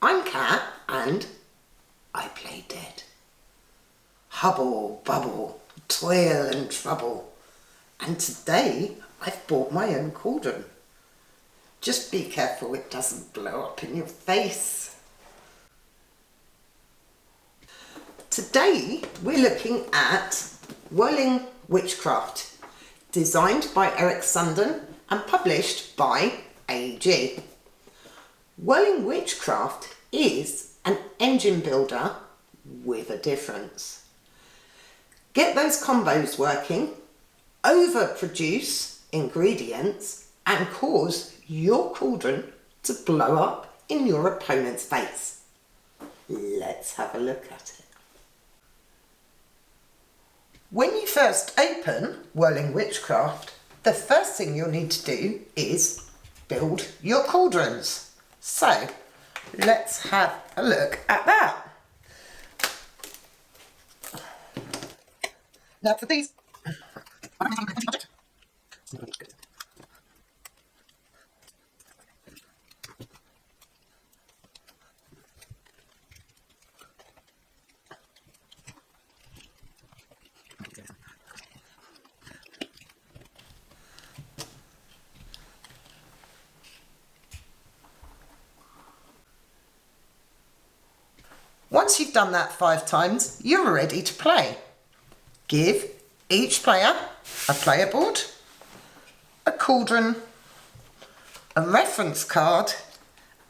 I'm Kat and I play dead. Hubble, bubble, toil and trouble. And today I've bought my own cauldron. Just be careful it doesn't blow up in your face. Today we're looking at Whirling Witchcraft, designed by Erik Sunden and published by AEG. Whirling Witchcraft is an engine builder with a difference. Get those combos working, overproduce ingredients and cause your cauldron to blow up in your opponent's face. Let's have a look at it. When you first open Whirling Witchcraft, the first thing you'll need to do is build your cauldrons. So let's have a look at that. Now for these, once you've done that 5 times, you're ready to play. Give each player a player board, a cauldron, a reference card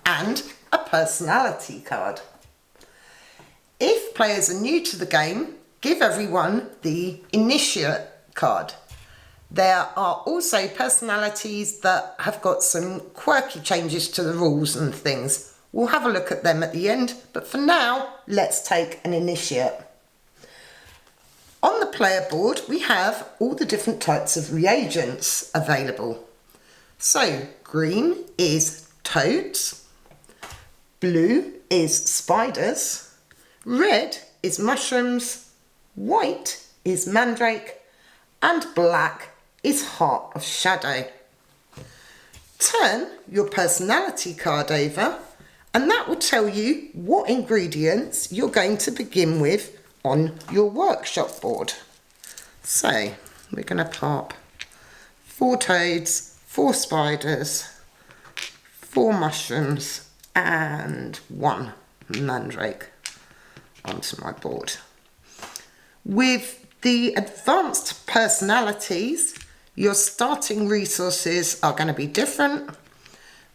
and a personality card. If players are new to the game, give everyone the initiate card. There are also personalities that have got some quirky changes to the rules and things. We'll have a look at them at the end, but for now, let's take an initiate. On the player board, we have all the different types of reagents available. So, green is toads, blue is spiders, red is mushrooms, white is mandrake, and black is heart of shadow. Turn your personality card over, and that will tell you what ingredients you're going to begin with on your workshop board. So we're going to pop 4 toads, 4 spiders, 4 mushrooms and 1 mandrake onto my board. With the advanced personalities, your starting resources are going to be different.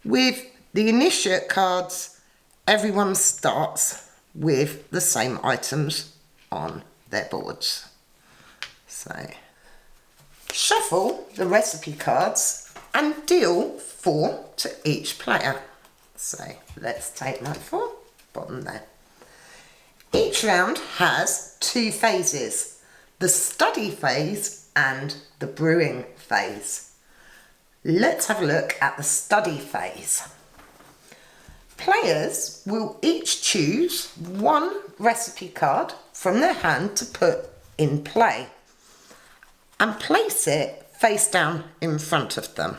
With the initiate cards, everyone starts with the same items on their boards. So shuffle the recipe cards and deal 4 to each player. So let's take my 4, bottom there. Each round has 2 phases, the study phase and the brewing phase. Let's have a look at the study phase. Players will each choose 1 recipe card from their hand to put in play and place it face down in front of them.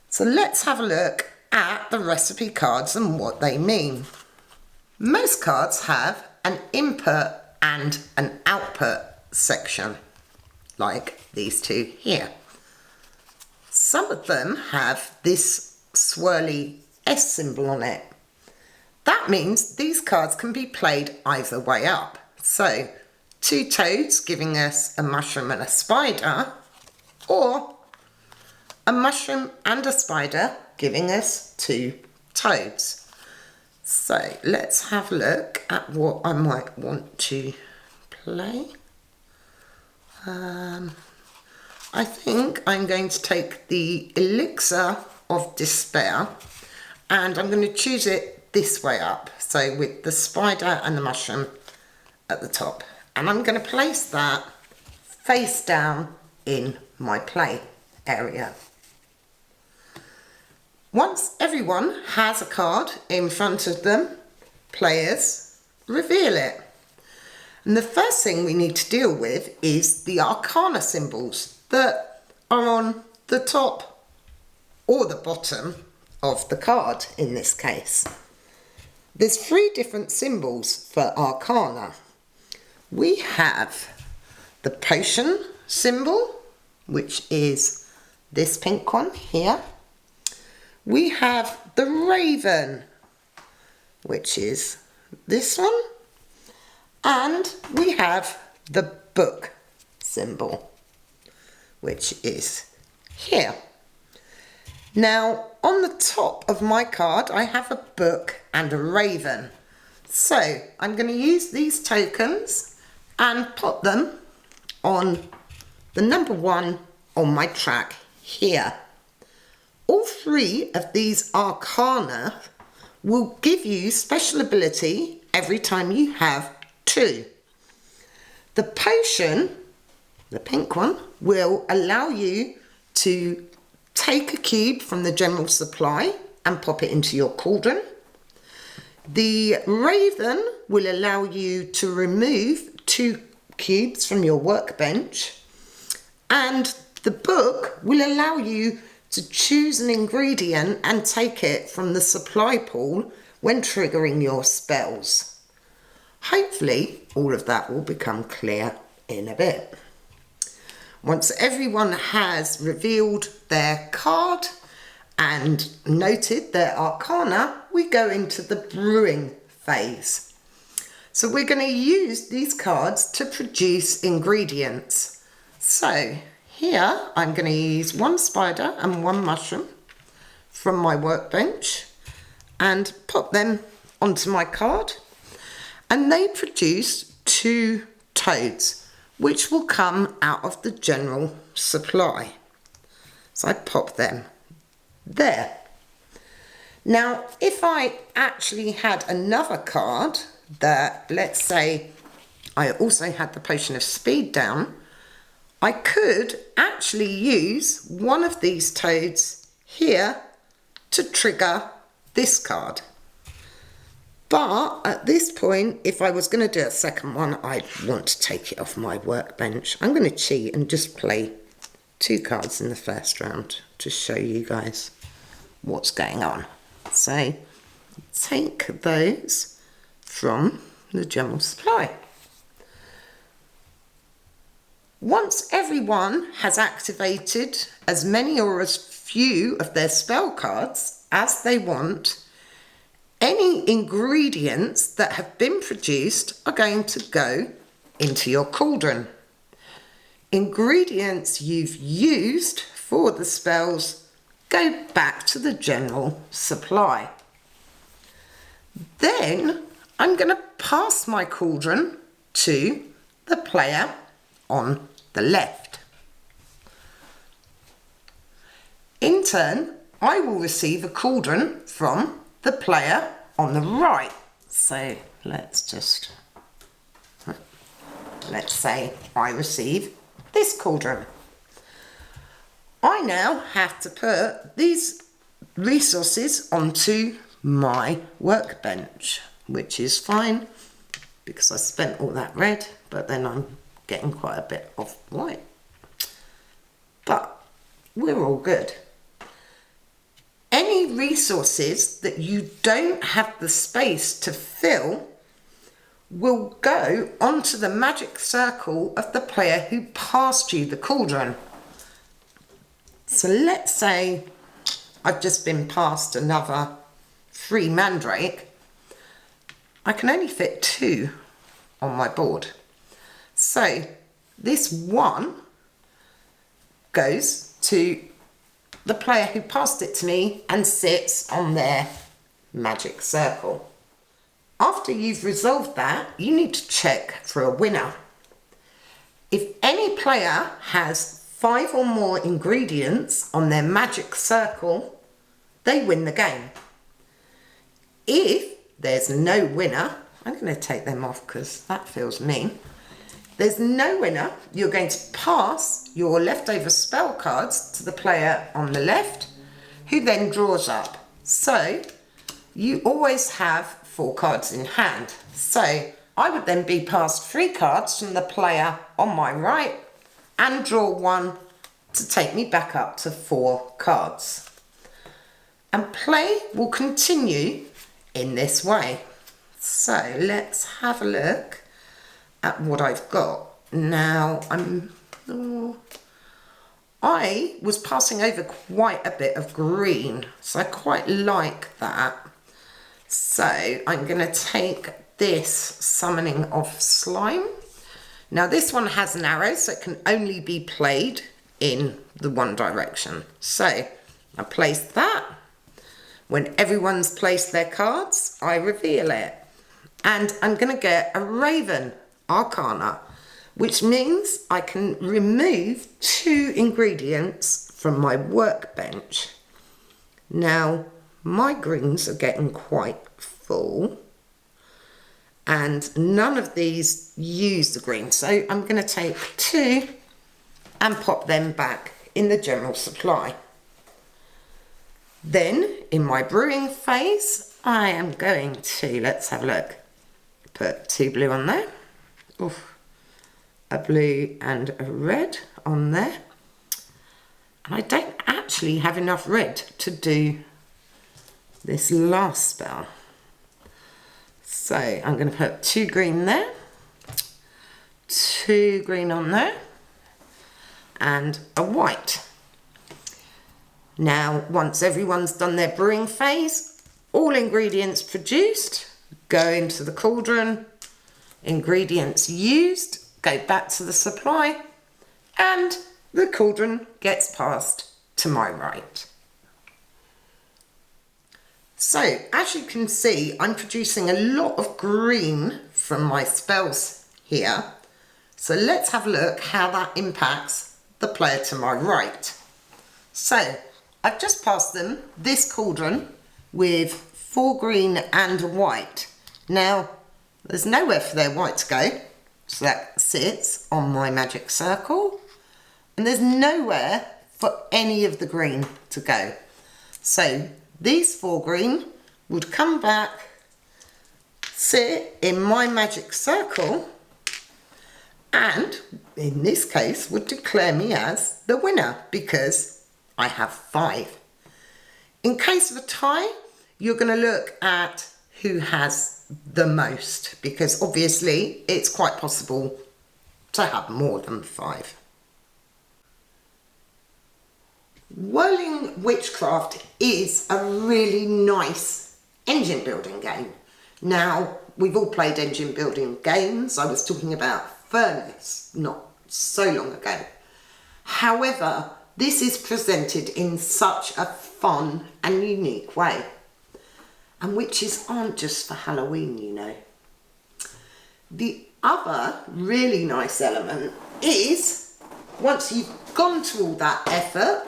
So let's have a look at the recipe cards and what they mean. Most cards have an input and an output section, like these 2 here. Some of them have this swirly S symbol on it. That means these cards can be played either way up. So 2 toads giving us a mushroom and a spider, or a mushroom and a spider giving us 2 toads. So let's have a look at what I might want to play. I think I'm going to take the Elixir of Despair and I'm going to choose it this way up, so with the spider and the mushroom at the top, and I'm going to place that face down in my play area. Once everyone has a card in front of them, players reveal it. And the first thing we need to deal with is the arcana symbols that are on the top or the bottom of the card in this case. There's 3 different symbols for Arcana. We have the potion symbol, which is this pink one here. We have the raven, which is this one. And we have the book symbol, which is here. Now, on the top of my card, I have a book and a raven. So I'm going to use these tokens and put them on the number 1 on my track here. All 3 of these Arcana will give you special ability every time you have 2. The potion, the pink one, will allow you to take a cube from the general supply and pop it into your cauldron. The raven will allow you to remove 2 cubes from your workbench, and the book will allow you to choose an ingredient and take it from the supply pool when triggering your spells. Hopefully all of that will become clear in a bit. Once everyone has revealed their card and noted their Arcana, we go into the brewing phase. So we're going to use these cards to produce ingredients. So here I'm going to use 1 spider and 1 mushroom from my workbench and put them onto my card, and they produce 2 toads, which will come out of the general supply. So I pop them there. Now, if I actually had another card that, let's say, I also had the potion of speed down, I could actually use one of these toads here to trigger this card. But at this point, if I was going to do a second one, I'd want to take it off my workbench. I'm going to cheat and just play 2 cards in the first round to show you guys what's going on. So take those from the general supply. Once everyone has activated as many or as few of their spell cards as they want, any ingredients that have been produced are going to go into your cauldron. Ingredients you've used for the spells go back to the general supply. Then I'm going to pass my cauldron to the player on the left. In turn, I will receive a cauldron from the player on the right. So let's say I receive this cauldron. I now have to put these resources onto my workbench, which is fine because I spent all that red, but then I'm getting quite a bit of white. But we're all good. Any resources that you don't have the space to fill will go onto the magic circle of the player who passed you the cauldron. So let's say I've just been passed another 3 mandrake. I can only fit 2 on my board. So this 1 goes to the player who passed it to me and sits on their magic circle. After you've resolved that, you need to check for a winner. If any player has 5 or more ingredients on their magic circle, they win the game. If there's no winner, I'm going to take them off because that feels mean. There's no winner, you're going to pass your leftover spell cards to the player on the left, who then draws up. So you always have 4 cards in hand. So I would then be passed 3 cards from the player on my right and draw 1 to take me back up to 4 cards. And play will continue in this way. So let's have a look at what I've got. Now I was passing over quite a bit of green, so I quite like that. So I'm going to take this Summoning of Slime. Now this one has an arrow, so it can only be played in the one direction. So I place that. When everyone's placed their cards, I reveal it. And I'm going to get a Raven Arcana, which means I can remove 2 ingredients from my workbench. Now, my greens are getting quite full, and none of these use the green, so I'm going to take 2 and pop them back in the general supply. Then, in my brewing phase, I am going to, let's have a look, put 2 blue on there. Oof. A blue and a red on there. And I don't actually have enough red to do this last spell. So I'm going to put 2 green there, 2 green on there, and a white. Now, once everyone's done their brewing phase, all ingredients produced go into the cauldron, ingredients used go back to the supply, and the cauldron gets passed to my right. So, as you can see, I'm producing a lot of green from my spells here. So let's have a look how that impacts the player to my right. So, I've just passed them this cauldron with 4 green and a white. Now, there's nowhere for their white to go, so that sits on my magic circle, and there's nowhere for any of the green to go. So these 4 green would come back, sit in my magic circle, and in this case would declare me as the winner because I have 5. In case of a tie, you're going to look at who has the most, because obviously it's quite possible to have more than 5. Whirling Witchcraft is a really nice engine building game. Now, we've all played engine building games. I was talking about Furnace not so long ago. However, this is presented in such a fun and unique way. And witches aren't just for Halloween, you know. The other really nice element is, once you've gone to all that effort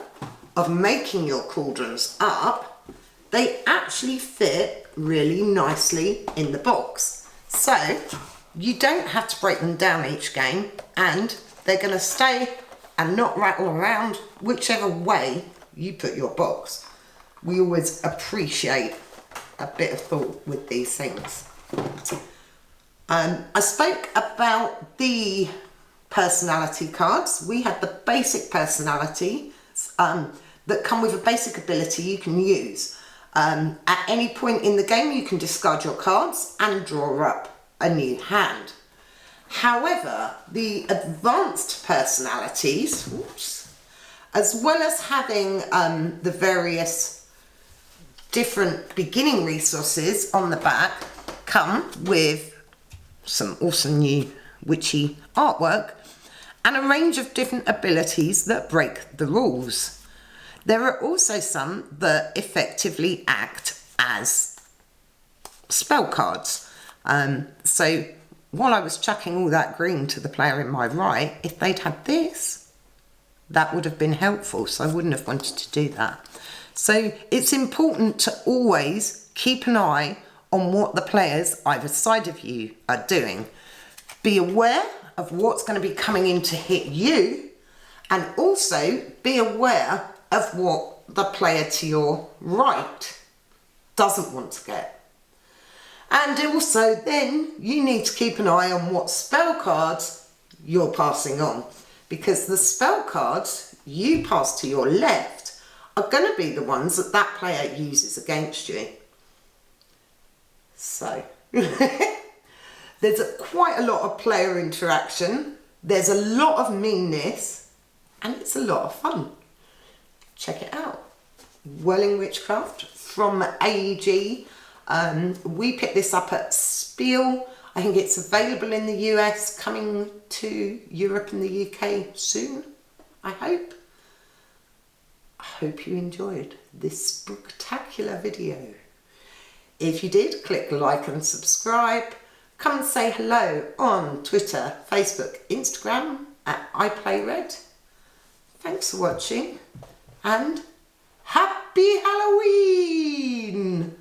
of making your cauldrons up, they actually fit really nicely in the box. So you don't have to break them down each game, and they're going to stay and not rattle around whichever way you put your box. We always appreciate a bit of thought with these things. I spoke about the personality cards. We had the basic personality that come with a basic ability you can use. At any point in the game you can discard your cards and draw up a new hand. However, the advanced personalities, as well as having the various different beginning resources on the back, come with some awesome new witchy artwork and a range of different abilities that break the rules. There are also some that effectively act as spell cards. So while I was chucking all that green to the player in my right, if they'd had this, that would have been helpful, so I wouldn't have wanted to do that. So it's important to always keep an eye on what the players either side of you are doing. Be aware of what's going to be coming in to hit you, and also be aware of what the player to your right doesn't want to get. And also then you need to keep an eye on what spell cards you're passing on, because the spell cards you pass to your left are going to be the ones that that player uses against you. So there's quite a lot of player interaction. There's a lot of meanness, and it's a lot of fun. Check it out. Whirling Witchcraft from AEG. We picked this up at Spiel. I think it's available in the US, coming to Europe and the UK soon, I hope. I hope you enjoyed this spectacular video. If you did, click like and subscribe. Come and say hello on Twitter, Facebook, Instagram at iPlayRed. Thanks for watching and Happy Halloween!